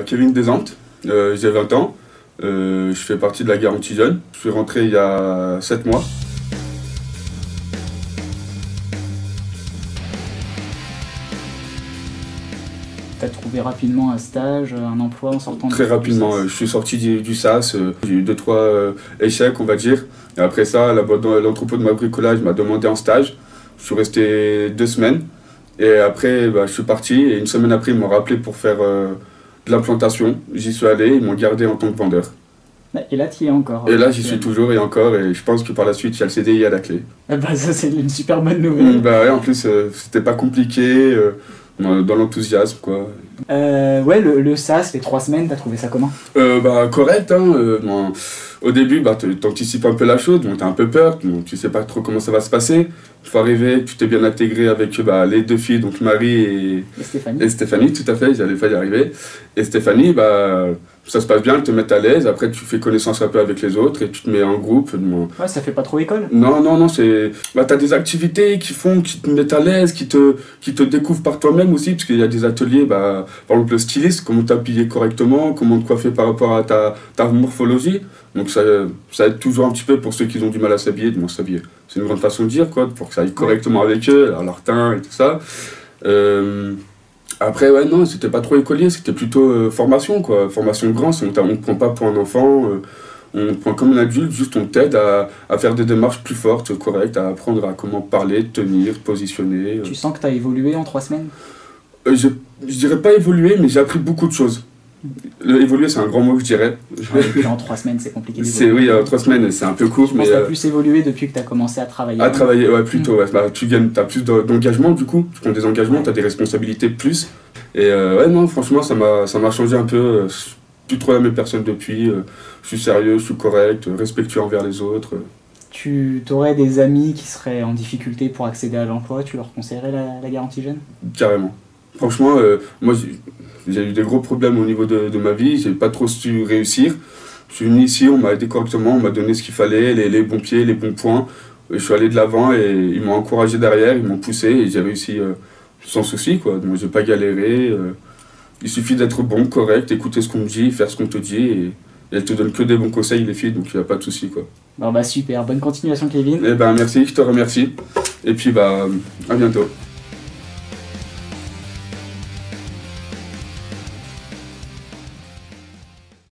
Kevin Desantes, j'ai 20 ans, je fais partie de la garantie jeune. Je suis rentré il y a 7 mois. Tu as trouvé rapidement un stage, un emploi en sortant de Très rapidement, je suis sorti du SAS, j'ai eu 2-3 échecs on va dire. Et après ça, l'entrepôt de ma bricolage m'a demandé en stage. Je suis resté 2 semaines. Et après, je suis parti et une semaine après, ils m'ont rappelé pour faire de l'implantation. J'y suis allé, ils m'ont gardé en tant que vendeur. Et là, tu y es encore. Et là, j'y suis toujours et encore, et je pense que par la suite, il y a le CDI à la clé. Ça, c'est une super bonne nouvelle. Ouais, en plus, c'était pas compliqué, dans l'enthousiasme, quoi. Ouais, le SAS, les 3 semaines, t'as trouvé ça comment? Correct, hein. Bon, au début, t'anticipes un peu la chose, t'as un peu peur, tu sais pas trop comment ça va se passer. Il faut arriver, tu t'es bien intégré avec les 2 filles, donc Marie et Stéphanie. Et Stéphanie, tout à fait, j'allais pas y arriver. Et Stéphanie, ça se passe bien, elle te met à l'aise, après tu fais connaissance un peu avec les autres et tu te mets en groupe. Ouais, ça fait pas trop école. Non, c'est... t'as des activités qui te mettent à l'aise, qui te découvrent par toi-même aussi, parce qu'il y a des ateliers, par exemple le styliste, comment t'habiller correctement, comment te coiffer par rapport à ta morphologie. Donc ça aide toujours un petit peu pour ceux qui ont du mal à s'habiller, de s'habiller. C'est une grande façon de dire, quoi, pour que ça aille correctement avec eux, leur teint et tout ça. Après, ouais, non, c'était pas trop écolier, c'était plutôt formation, quoi. Formation grand, on ne prend pas pour un enfant, on prend comme un adulte, juste on t'aide à faire des démarches plus fortes, correctes, à apprendre à comment parler, tenir, positionner. Tu sens que tu as évolué en 3 semaines? Je dirais pas évolué, mais j'ai appris beaucoup de choses. Évoluer, c'est un grand mot que je dirais. Ouais, en 3 semaines, c'est compliqué d'évoluer. Oui, 3 semaines, c'est un peu court. Je pense que tu as plus évolué depuis que tu as commencé à travailler. À travailler, ouais, plutôt. Ouais. Tu as plus d'engagement, du coup. Tu prends des engagements, tu as des responsabilités plus. Et ouais, non, franchement, ça m'a changé un peu. Je suis plus trop la même personne depuis. Je suis sérieux, je suis correct, respectueux envers les autres. Tu aurais des amis qui seraient en difficulté pour accéder à l'emploi, tu leur conseillerais la garantie jeune? Carrément. Franchement, moi, j'ai eu des gros problèmes au niveau de ma vie, j'ai pas trop su réussir. Je suis venu ici, on m'a aidé correctement, on m'a donné ce qu'il fallait, les bons pieds, les bons points. Et je suis allé de l'avant et ils m'ont encouragé derrière, ils m'ont poussé et j'ai réussi sans souci, quoi. Donc j'ai pas galéré. Il suffit d'être bon, correct, écouter ce qu'on me dit, faire ce qu'on te dit et elles te donnent que des bons conseils, les filles, donc il n'y a pas de souci, quoi. Bon, super, bonne continuation, Kevin. Merci, je te remercie. Et puis à bientôt.